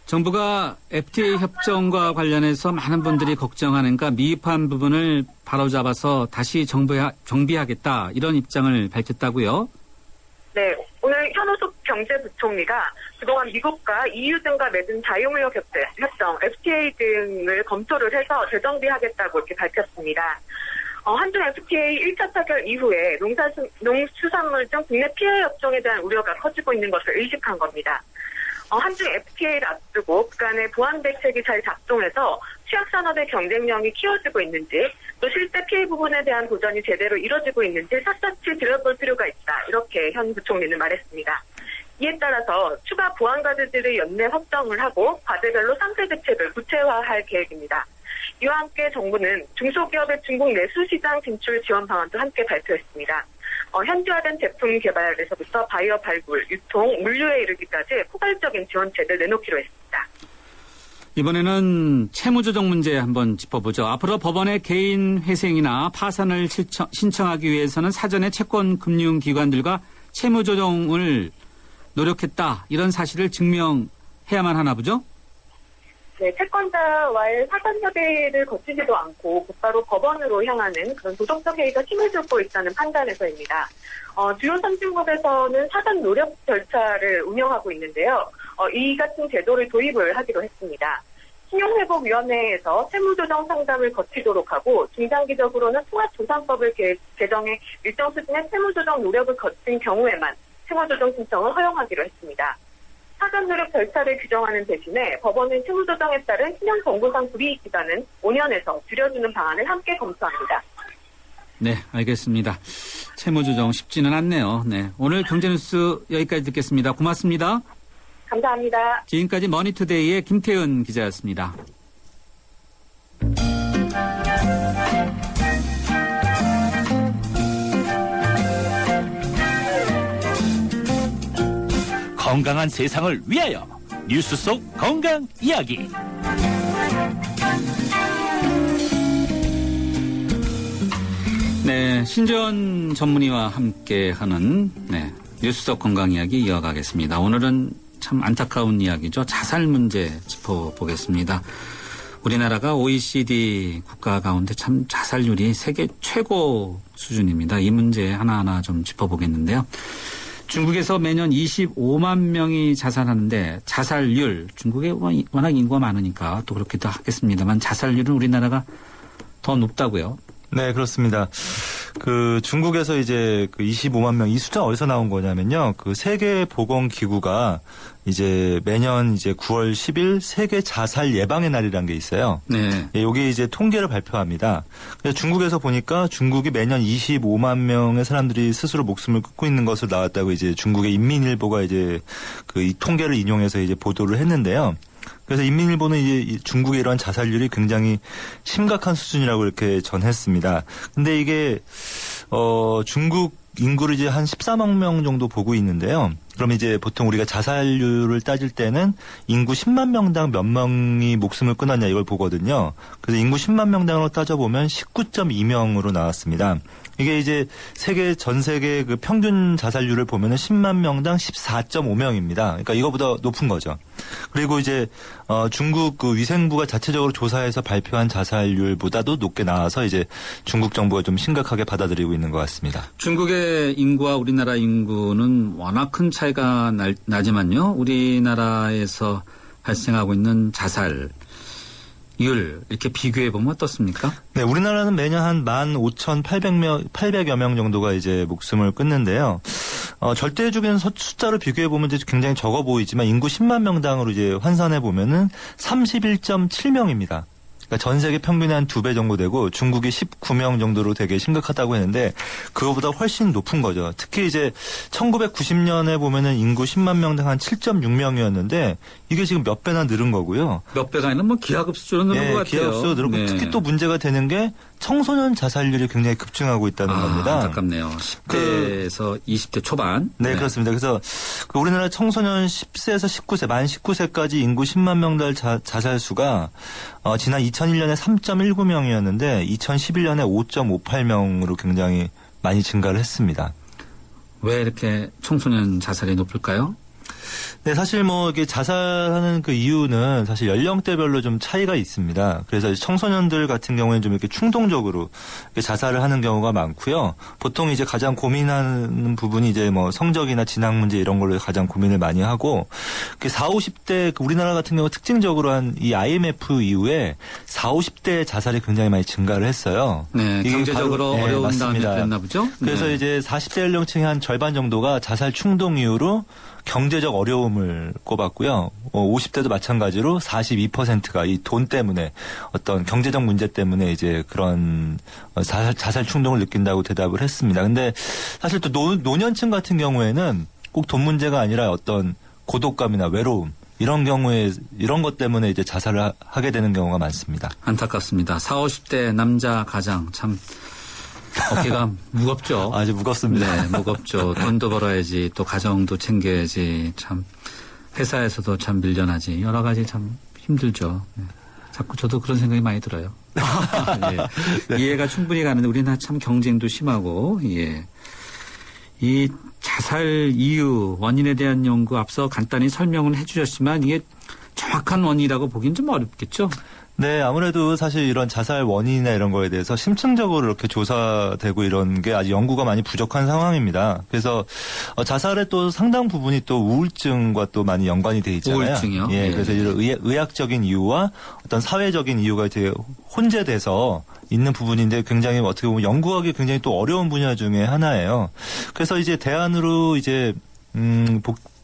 정부가 FTA 협정과 관련해서 많은 분들이 걱정하는가 미흡한 부분을 바로잡아서 다시 정비하겠다 이런 입장을 밝혔다고요? 네, 오늘 현우숙 경제부총리가 그동안 미국과 EU 등과 맺은 자유무역 협정, FTA 등을 검토를 해서 재정비하겠다고 이렇게 밝혔습니다. 한중 FTA 1차 타결 이후에 농수산물 등 국내 피해 협정에 대한 우려가 커지고 있는 것을 의식한 겁니다. 한중 FTA를 앞두고 북한의 보안 대책이 잘 작동해서 취약산업의 경쟁력이 키워지고 있는지 또 실제 피해 부분에 대한 도전이 제대로 이뤄지고 있는지 샅샅이 들여볼 필요가 있다. 이렇게 현 부총리는 말했습니다. 이에 따라서 추가 보안 과제들을 연내 확정을 하고 과제별로 상세 대책을 구체화할 계획입니다. 이와 함께 정부는 중소기업의 중국 내수시장 진출 지원 방안도 함께 발표했습니다. 현지화된 제품 개발에서부터 바이어 발굴, 유통, 물류에 이르기까지 포괄적인 지원책을 내놓기로 했습니다. 이번에는 채무조정 문제 한번 짚어보죠. 앞으로 법원에 개인 회생이나 파산을 신청하기 위해서는 사전에 채권금융기관들과 채무조정을 노력했다. 이런 사실을 증명해야만 하나 보죠? 네, 채권자와의 사전 협의를 거치지도 않고 곧바로 법원으로 향하는 그런 도덕적 해이가 힘을 줬고 있다는 판단에서입니다. 주요 선진국에서는 사전 노력 절차를 운영하고 있는데요. 이 같은 제도를 도입을 하기로 했습니다. 신용회복위원회에서 채무조정 상담을 거치도록 하고 중장기적으로는 통합조산법을 개정해 일정 수준의 채무조정 노력을 거친 경우에만 채무조정 신청을 허용하기로 했습니다. 사전 노력 절차를 규정하는 대신에 법원은 채무조정에 따른 신용정보상 불이익 기간은 5년에서 줄여주는 방안을 함께 검토합니다. 네, 알겠습니다. 채무조정 쉽지는 않네요. 네, 오늘 경제뉴스 여기까지 듣겠습니다. 고맙습니다. 감사합니다. 지금까지 머니투데이의 김태은 기자였습니다. 건강한 세상을 위하여 뉴스 속 건강 이야기. 네, 신재원 전문의와 함께하는 뉴스 속 건강 이야기 이어가겠습니다. 오늘은 참 안타까운 이야기죠. 자살 문제 짚어보겠습니다. 우리나라가 OECD 국가 가운데 참 자살률이 세계 최고 수준입니다. 이 문제 하나하나 좀 짚어보겠는데요. 중국에서 매년 25만 명이 자살하는데 자살률, 중국에 워낙 인구가 많으니까 또 그렇기도 하겠습니다만 자살률은 우리나라가 더 높다고요? 네, 그렇습니다. 중국에서 이제 25만 명, 이 숫자 어디서 나온 거냐면요. 세계보건기구가 이제 매년 이제 9월 10일 세계 자살 예방의 날이라는 게 있어요. 네. 여기 이제 통계를 발표합니다. 그래서 중국에서 보니까 중국이 매년 25만 명의 사람들이 스스로 목숨을 끊고 있는 것으로 나왔다고 이제 중국의 인민일보가 이제 이 통계를 인용해서 이제 보도를 했는데요. 그래서 인민일보는 이제 중국의 이러한 자살률이 굉장히 심각한 수준이라고 이렇게 전했습니다. 근데 이게 중국 인구를 이제 한 14만 명 정도 보고 있는데요. 그럼 이제 보통 우리가 자살률을 따질 때는 인구 10만 명당 몇 명이 목숨을 끊었냐 이걸 보거든요. 그래서 인구 10만 명당으로 따져보면 19.2명으로 나왔습니다. 이게 이제 전 세계 평균 자살률을 보면은 10만 명당 14.5명입니다. 그러니까 이거보다 높은 거죠. 그리고 이제 중국 위생부가 자체적으로 조사해서 발표한 자살률보다도 높게 나와서 이제 중국 정부가 좀 심각하게 받아들이고 있는 것 같습니다. 중국의 인구와 우리나라 인구는 워낙 큰 차이가 나지만요. 우리나라에서 발생하고 있는 자살률 이렇게 비교해보면 어떻습니까? 네, 우리나라는 매년 한 15,800여 명 정도가 이제 목숨을 끊는데요. 절대적인 숫자로 비교해보면 이제 굉장히 적어 보이지만 인구 10만 명당으로 이제 환산해보면은 31.7명입니다. 그러니까 그러니까 전 세계 평균의 한 2배 정도 되고 중국이 19명 정도로 되게 심각하다고 했는데 그거보다 훨씬 높은 거죠. 특히 이제 1990년에 보면은 인구 10만 명당 한 7.6명이었는데 이게 지금 몇 배나 늘은 거고요. 몇 배가 아니라 뭐 기하급수로 늘은 것 같아요. 기하급수로 늘고 네. 특히 또 문제가 되는 게 청소년 자살률이 굉장히 급증하고 있다는 겁니다. 안타깝네요. 10대에서 20대 초반. 네, 그렇습니다. 그래서 우리나라 청소년 10세에서 19세, 만 19세까지 인구 10만 명당 자살 수가 지난 2001년에 3.19명이었는데 2011년에 5.58명으로 굉장히 많이 증가를 했습니다. 왜 이렇게 청소년 자살이 높을까요? 네, 사실 뭐 이게 자살하는 그 이유는 사실 연령대별로 좀 차이가 있습니다. 그래서 청소년들 같은 경우에는 좀 이렇게 충동적으로 이렇게 자살을 하는 경우가 많고요. 보통 이제 가장 고민하는 부분이 이제 뭐 성적이나 진학 문제 이런 걸로 가장 고민을 많이 하고 40, 50대 우리나라 같은 경우 특징적으로 한 이 IMF 이후에 40, 50대 자살이 굉장히 많이 증가를 했어요. 네, 경제적으로 어려운 다음에 그랬나 보죠. 그래서 네. 이제 40대 연령층의 한 절반 정도가 자살 충동 이유로 경제적 어려움을 꼽았고요. 50대도 마찬가지로 42%가 이 돈 때문에 어떤 경제적 문제 때문에 이제 그런 자살 충동을 느낀다고 대답을 했습니다. 근데 사실 또 노년층 같은 경우에는 꼭 돈 문제가 아니라 어떤 고독감이나 외로움 이런 경우에 이런 것 때문에 이제 자살을 하게 되는 경우가 많습니다. 안타깝습니다. 40, 50대 남자 가장 참 어깨가 무겁죠. 아주 무겁습니다. 네, 무겁죠. 돈도 벌어야지, 또 가정도 챙겨야지, 참 회사에서도 참 밀려나지, 여러 가지 참 힘들죠. 네. 자꾸 저도 그런 생각이 많이 들어요. 예. 이해가 충분히 가는데 우리나라 참 경쟁도 심하고, 예. 이 자살 이유, 원인에 대한 연구 앞서 간단히 설명을 해주셨지만 이게 정확한 원인이라고 보기는 좀 어렵겠죠. 네, 아무래도 사실 이런 자살 원인이나 이런 거에 대해서 심층적으로 이렇게 조사되고 이런 게 아직 연구가 많이 부족한 상황입니다. 그래서 자살의 또 상당 부분이 또 우울증과 또 많이 연관이 돼 있잖아요. 우울증이요? 예, 네. 그래서 이런 의학적인 이유와 어떤 사회적인 이유가 이제 혼재돼서 있는 부분인데 굉장히 어떻게 보면 연구하기 굉장히 또 어려운 분야 중에 하나예요. 그래서 이제 대안으로 이제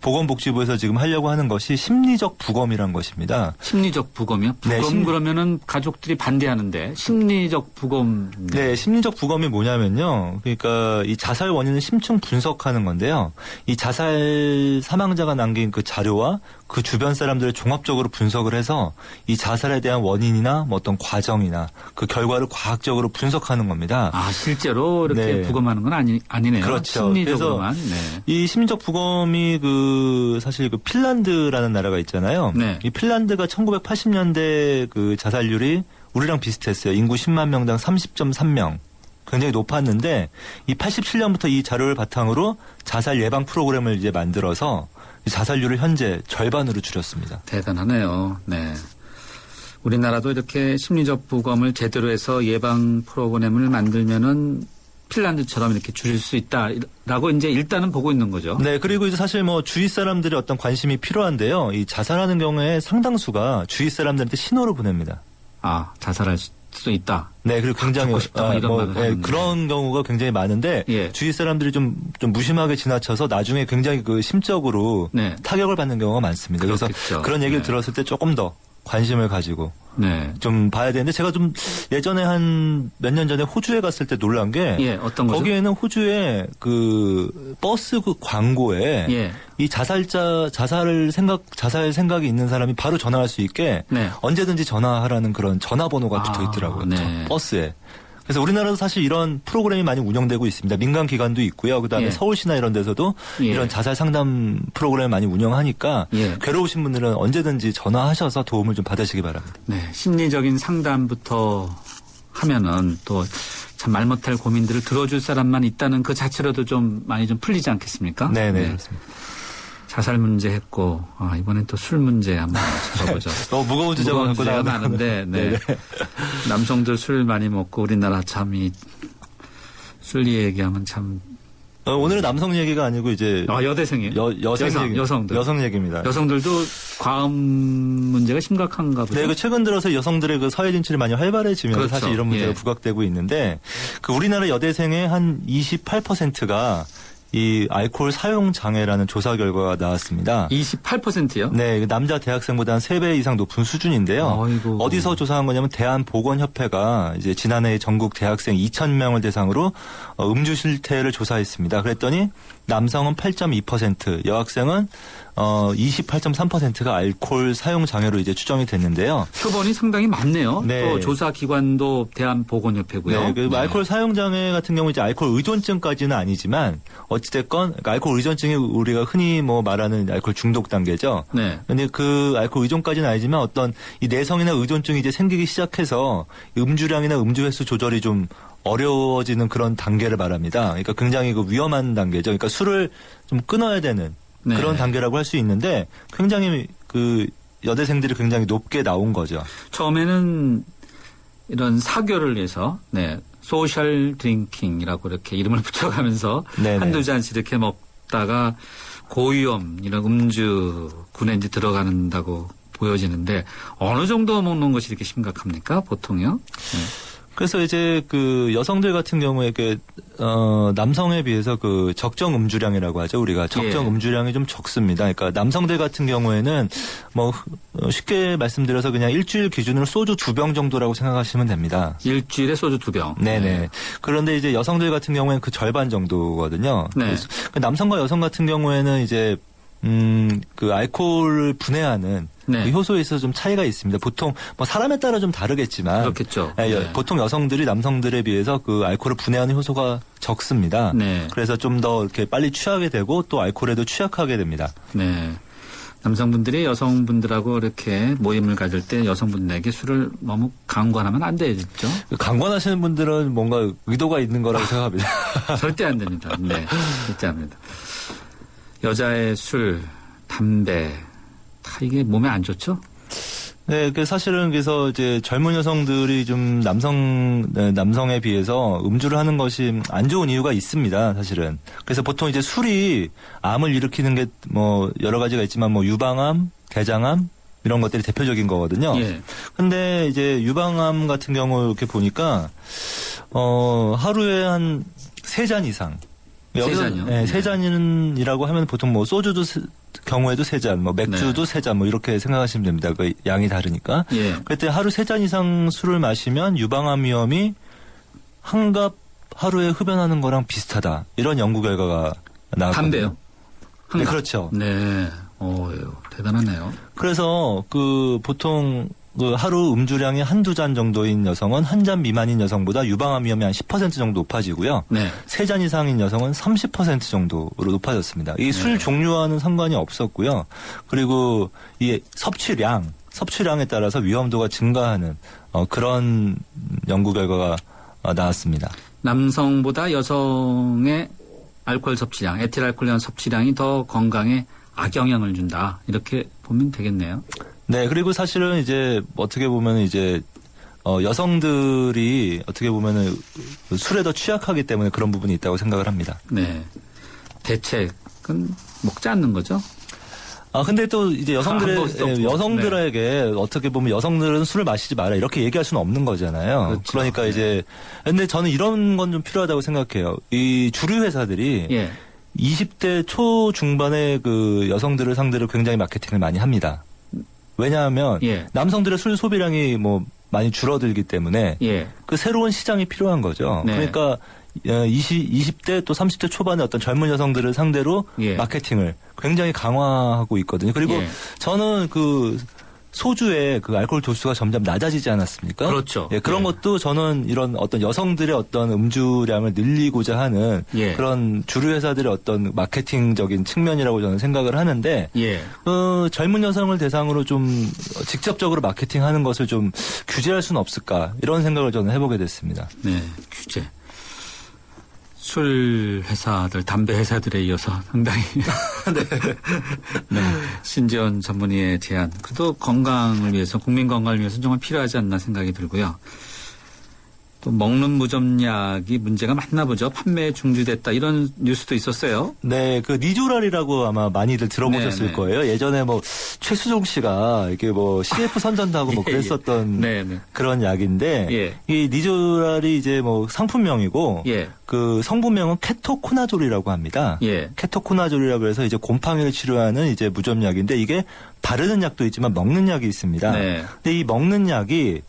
보건복지부에서 지금 하려고 하는 것이 심리적 부검이란 것입니다. 심리적 부검이요? 부검 네, 그러면은 가족들이 반대하는데 심리적 부검. 네, 심리적 부검이 뭐냐면요. 그러니까 이 자살 원인을 심층 분석하는 건데요. 이 자살 사망자가 남긴 그 자료와 그 주변 사람들을 종합적으로 분석을 해서 이 자살에 대한 원인이나 뭐 어떤 과정이나 그 결과를 과학적으로 분석하는 겁니다. 아, 실제로 이렇게 네. 부검하는 건 아니네요. 그렇죠. 심리적으로만. 그래서 네. 이 심리적 부검이 사실 핀란드라는 나라가 있잖아요. 네. 이 핀란드가 1980년대 그 자살률이 우리랑 비슷했어요. 인구 10만 명당 30.3명. 굉장히 높았는데 이 87년부터 이 자료를 바탕으로 자살 예방 프로그램을 이제 만들어서 자살률을 현재 절반으로 줄였습니다. 대단하네요. 네. 우리나라도 이렇게 심리적 부검을 제대로 해서 예방 프로그램을 만들면은 핀란드처럼 이렇게 줄일 수 있다라고 이제 일단은 보고 있는 거죠. 네, 그리고 이제 사실 뭐 주위 사람들의 어떤 관심이 필요한데요. 이 자살하는 경우에 상당수가 주위 사람들한테 신호를 보냅니다. 아, 자살할 수 있다. 네, 그리고 굉장히 그런 경우가 굉장히 많은데 예. 주위 사람들이 좀 무심하게 지나쳐서 나중에 굉장히 그 심적으로 네. 타격을 받는 경우가 많습니다. 그렇겠죠. 그래서 그런 얘기를 네. 들었을 때 조금 더 관심을 가지고 네. 좀 봐야 되는데 제가 좀 예전에 한 몇 년 전에 호주에 갔을 때 놀란 게 예, 어떤 거죠? 거기에는 호주에 그 버스 그 광고에 예. 이 자살 생각이 있는 사람이 바로 전화할 수 있게 네. 언제든지 전화하라는 그런 전화번호가 붙어 있더라고요. 네. 버스에. 그래서 우리나라도 사실 이런 프로그램이 많이 운영되고 있습니다. 민간 기관도 있고요. 그다음에 예. 서울시나 이런 데서도 예. 이런 자살 상담 프로그램을 많이 운영하니까 예. 괴로우신 분들은 언제든지 전화하셔서 도움을 좀 받으시기 바랍니다. 네, 심리적인 상담부터 하면은 또 참 말 못할 고민들을 들어줄 사람만 있다는 그 자체로도 좀 많이 좀 풀리지 않겠습니까? 네, 네. 그렇습니다. 자살 문제 했고, 이번엔 또 술 문제 한번 찾아보죠. 너무 무거운 주제가 많은데, 네. 남성들 술 많이 먹고 우리나라 참 술 얘기하면 참. 오늘은 남성 얘기가 아니고 이제 여대생이에요. 여성들. 여성 얘기입니다. 여성들도 과음 문제가 심각한가 보죠. 네, 그 최근 들어서 여성들의 그 사회 진출이 많이 활발해지면서 그렇죠. 사실 이런 문제가 예. 부각되고 있는데 그 우리나라 여대생의 한 28%가 이 알코올 사용 장애라는 조사 결과가 나왔습니다. 28%요? 네, 남자 대학생보다 한 3배 이상 높은 수준인데요. 아이고. 어디서 조사한 거냐면 대한보건협회가 이제 지난해 전국 대학생 2,000명을 대상으로 음주 실태를 조사했습니다. 그랬더니 남성은 8.2%, 여학생은 28.3%가 알코올 사용 장애로 이제 추정이 됐는데요. 표본이 상당히 많네요. 네. 또 조사 기관도 대한보건협회고요. 네, 그 알코올 사용 장애 같은 경우 이제 알코올 의존증까지는 아니지만 어찌됐건 알코올 의존증이 우리가 흔히 뭐 말하는 알코올 중독 단계죠. 네. 근데 그 알코올 의존까지는 아니지만 어떤 이 내성이나 의존증이 이제 생기기 시작해서 음주량이나 음주 횟수 조절이 좀 어려워지는 그런 단계를 말합니다. 그러니까 굉장히 그 위험한 단계죠. 그러니까 술을 좀 끊어야 되는 네. 그런 단계라고 할 수 있는데 굉장히 그 여대생들이 굉장히 높게 나온 거죠. 처음에는 이런 사교를 위해서 소셜 드링킹이라고 이렇게 이름을 붙여가면서 네네. 한두 잔씩 이렇게 먹다가 고위험 이런 음주군에 이제 들어간다고 보여지는데 어느 정도 먹는 것이 이렇게 심각합니까? 보통요? 네. 그래서 이제 그 여성들 같은 경우에 남성에 비해서 그 적정 음주량이라고 하죠. 우리가 적정 음주량이 좀 적습니다. 그러니까 남성들 같은 경우에는 뭐 쉽게 말씀드려서 그냥 일주일 기준으로 소주 2병 정도라고 생각하시면 됩니다. 일주일에 소주 2병. 네네. 그런데 이제 여성들 같은 경우에는 그 절반 정도거든요. 네. 남성과 여성 같은 경우에는 이제 그 알코올을 분해하는 네. 그 효소에 있어서 좀 차이가 있습니다. 보통 뭐 사람에 따라 좀 다르겠지만 그렇겠죠. 네. 보통 여성들이 남성들에 비해서 그 알코올을 분해하는 효소가 적습니다. 네. 그래서 좀 더 이렇게 빨리 취하게 되고 또 알코올에도 취약하게 됩니다. 네. 남성분들이 여성분들하고 이렇게 모임을 가질 때 여성분들에게 술을 너무 강권하면 안 되죠. 강권하시는 분들은 뭔가 의도가 있는 거라고 생각합니다. 절대 안 됩니다. 네. 절대 안 됩니다. 여자의 술, 담배, 다 이게 몸에 안 좋죠? 네, 사실은 그래서 이제 젊은 여성들이 좀 남성에 비해서 음주를 하는 것이 안 좋은 이유가 있습니다, 사실은. 그래서 보통 이제 술이 암을 일으키는 게 뭐 여러 가지가 있지만 뭐 유방암, 대장암, 이런 것들이 대표적인 거거든요. 예. 근데 이제 유방암 같은 경우 이렇게 보니까, 하루에 한 3잔 이상. 3잔이요? 네, 3잔이라고 하면 보통 뭐 소주도 경우에도 3잔, 뭐 맥주도 네. 3잔 뭐 이렇게 생각하시면 됩니다. 그 양이 다르니까. 예. 그때 하루 3잔 이상 술을 마시면 유방암 위험이 한갑 하루에 흡연하는 거랑 비슷하다. 이런 연구 결과가 나왔거든요. 담배요? 네, 그렇죠. 네. 대단하네요. 그래서 그 보통 그 하루 음주량이 한두 잔 정도인 여성은 한 잔 미만인 여성보다 유방암 위험이 한 10% 정도 높아지고요. 네. 3잔 이상인 여성은 30% 정도로 높아졌습니다. 이 술 종류와는 상관이 없었고요. 그리고 이 섭취량에 따라서 위험도가 증가하는 그런 연구 결과가 나왔습니다. 남성보다 여성의 알코올 섭취량, 에틸알코올 섭취량이 더 건강에 악영향을 준다. 이렇게 보면 되겠네요. 네, 그리고 사실은 이제 어떻게 보면 이제 여성들이 어떻게 보면은 술에 더 취약하기 때문에 그런 부분이 있다고 생각을 합니다. 네. 대책은 먹지 않는 거죠? 근데 또 이제 여성들에게 네. 어떻게 보면 여성들은 술을 마시지 마라 이렇게 얘기할 수는 없는 거잖아요. 그렇죠. 그러니까 이제 근데 저는 이런 건 좀 필요하다고 생각해요. 이 주류 회사들이 20대 초중반의 그 여성들을 상대로 굉장히 마케팅을 많이 합니다. 왜냐하면 남성들의 술 소비량이 뭐 많이 줄어들기 때문에 그 새로운 시장이 필요한 거죠. 네. 그러니까 20대 또 30대 초반의 어떤 젊은 여성들을 상대로 마케팅을 굉장히 강화하고 있거든요. 그리고 저는 그 소주의 그 알코올 도수가 점점 낮아지지 않았습니까? 그렇죠. 그런 것도 저는 이런 어떤 여성들의 어떤 음주량을 늘리고자 하는 그런 주류 회사들의 어떤 마케팅적인 측면이라고 저는 생각을 하는데 젊은 여성을 대상으로 좀 직접적으로 마케팅하는 것을 좀 규제할 수는 없을까 이런 생각을 저는 해보게 됐습니다. 네, 규제. 술 회사들, 담배 회사들에 이어서 상당히 네. 신지원 전문의의 제안. 그래도 건강을 위해서, 국민 건강을 위해서 정말 필요하지 않나 생각이 들고요. 또 먹는 무점약이 문제가 많나 보죠. 판매에 중지됐다 이런 뉴스도 있었어요. 네, 그 니조랄이라고 아마 많이들 들어보셨을 네네. 거예요. 예전에 뭐 최수종 씨가 이게 뭐 CF 선전도 하고 뭐 예, 그랬었던 네네. 그런 약인데 예. 이 니조랄이 이제 뭐 상품명이고 예. 그 성분명은 케토코나졸이라고 합니다. 예. 케토코나졸이라고 해서 이제 곰팡이를 치료하는 이제 무점약인데 이게 바르는 약도 있지만 먹는 약이 있습니다. 네. 근데 이 먹는 약이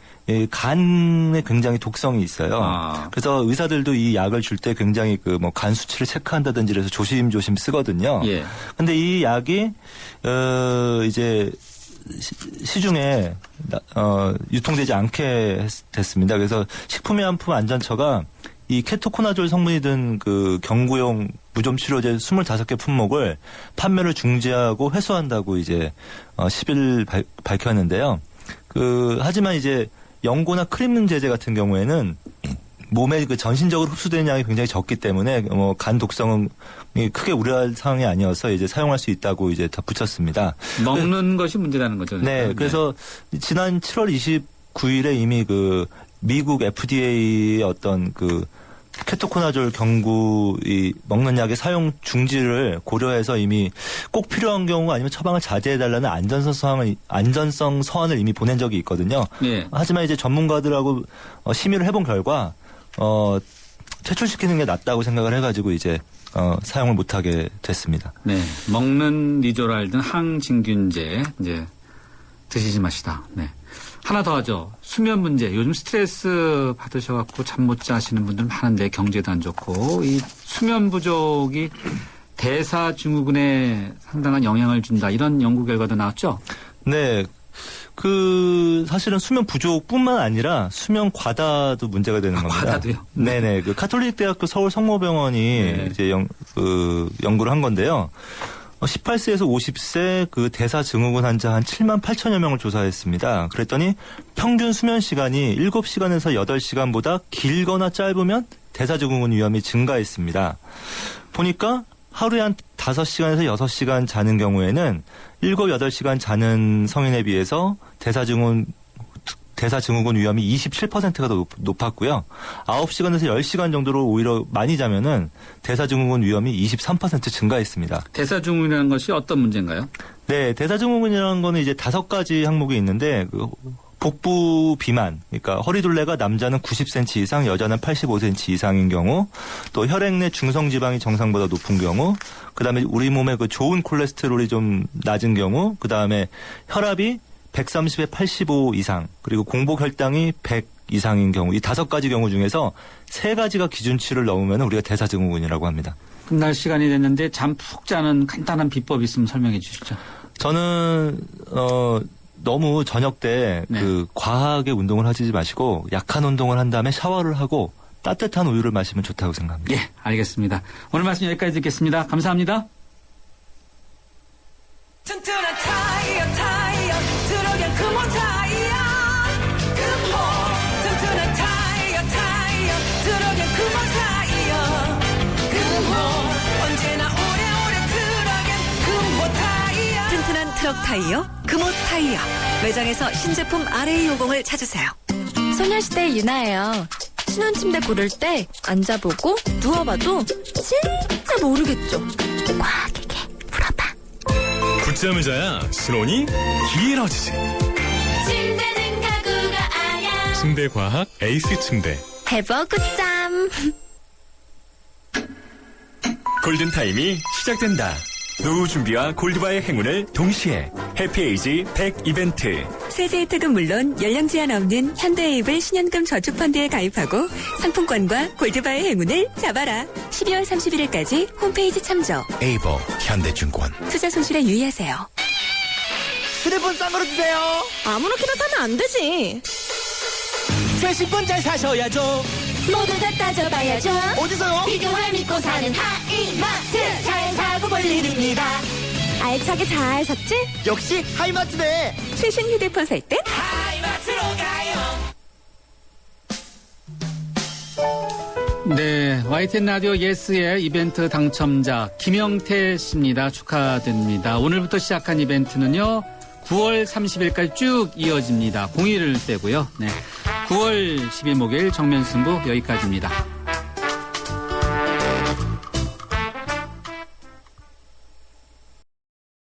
간에 굉장히 독성이 있어요. 그래서 의사들도 이 약을 줄 때 굉장히 그 뭐 간 수치를 체크한다든지 그래서 조심조심 쓰거든요. 예. 근데 이 약이 이제 시중에 유통되지 않게 됐습니다. 그래서 식품의약품안전처가 이 케토코나졸 성분이 든 그 경구용 무좀 치료제 25개 품목을 판매를 중지하고 회수한다고 이제 10일 밝혔는데요. 하지만 이제 연고나 크림 제제 같은 경우에는 몸에 그 전신적으로 흡수되는 양이 굉장히 적기 때문에 간 독성은 크게 우려할 상황이 아니어서 이제 사용할 수 있다고 이제 덧붙였습니다. 먹는 것이 문제라는 거죠. 그러니까. 네, 그래서 지난 7월 29일에 이미 그 미국 FDA의 어떤 그 케토코나졸 경구 이 먹는 약의 사용 중지를 고려해서 이미 꼭 필요한 경우 아니면 처방을 자제해달라는 안전성 서한을 이미 보낸 적이 있거든요. 예. 하지만 이제 전문가들하고 심의를 해본 결과 퇴출시키는 게 낫다고 생각을 해가지고 이제 사용을 못하게 됐습니다. 네, 먹는 니조랄 등 항진균제 이제 드시지 마시다. 네. 하나 더 하죠. 수면 문제. 요즘 스트레스 받으셔갖고 잠 못 자시는 분들 많은데 경제도 안 좋고 이 수면 부족이 대사증후군에 상당한 영향을 준다. 이런 연구 결과도 나왔죠? 네. 사실은 수면 부족뿐만 아니라 수면 과다도 문제가 되는 겁니다. 과다도요? 네네. 카톨릭 대학교 서울 성모병원이 이제 연구를 한 건데요. 18세에서 50세 그 대사증후군 환자 한 7만 8천여 명을 조사했습니다. 그랬더니 평균 수면 시간이 7시간에서 8시간보다 길거나 짧으면 대사증후군 위험이 증가했습니다. 보니까 하루에 한 5시간에서 6시간 자는 경우에는 7, 8시간 자는 성인에 비해서 대사증후군 위험이 27%가 더 높았고요. 9시간에서 10시간 정도로 오히려 많이 자면은 대사증후군 위험이 23% 증가했습니다. 대사증후군이라는 것이 어떤 문제인가요? 네, 대사증후군이라는 거는 이제 5가지 항목이 있는데 복부 비만, 그러니까 허리둘레가 남자는 90cm 이상, 여자는 85cm 이상인 경우, 또 혈액 내 중성 지방이 정상보다 높은 경우, 그다음에 우리 몸에 그 좋은 콜레스테롤이 좀 낮은 경우, 그다음에 혈압이 130에 85 이상, 그리고 공복 혈당이 100 이상인 경우, 이 5가지 경우 중에서 3가지가 기준치를 넘으면 우리가 대사증후군이라고 합니다. 끝날 시간이 됐는데 잠 푹 자는 간단한 비법 있으면 설명해 주시죠. 저는 너무 저녁 때 과하게 운동을 하지 마시고 약한 운동을 한 다음에 샤워를 하고 따뜻한 우유를 마시면 좋다고 생각합니다. 예, 알겠습니다. 오늘 말씀 여기까지 듣겠습니다. 감사합니다. 튼튼한 타이어 들어간 금호 타이어 금호 튼튼한 타이어 들어간 금호 타이어 금호 언제나 오래오래 들어간 금호 타이어 튼튼한 트럭 타이어 금호 타이어 매장에서 신제품 RA50을 찾으세요. 소녀시대 유나예요. 신혼침대 고를 때 앉아보고 누워봐도 진짜 모르겠죠. 꽉 이게 풀어봐. 붙잠 의자야 신혼이 길어지지. 침대는 가구가 아냐. 침대 과학 에이스 침대. 해버 굿잠. 골든타임이 시작된다. 노후 준비와 골드바의 행운을 동시에 해피에이지 100 이벤트. 세제 혜택은 물론 연령 제한 없는 현대에이블 신연금 저축펀드에 가입하고 상품권과 골드바의 행운을 잡아라. 12월 31일까지 홈페이지 참조. 에이버 현대증권. 투자 손실에 유의하세요. 휴대폰 싼 거로 주세요. 아무렇게나 사면 안 되지. 최신 건 잘 사셔야죠. 모두 다 따져봐야죠. 어디서요? 비교를 믿고 사는 하이마트. 잘 사고 볼 일입니다. 알차게 잘 샀지? 역시 하이마트네. 최신 휴대폰 살 땐 하이마트로 가요. 네, YTN 라디오 예스의 이벤트 당첨자 김영태 씨입니다. 축하드립니다. 오늘부터 시작한 이벤트는요. 9월 30일까지 쭉 이어집니다. 공휴일을 빼고요. 네. 9월 10일 목요일 정면승부 여기까지입니다.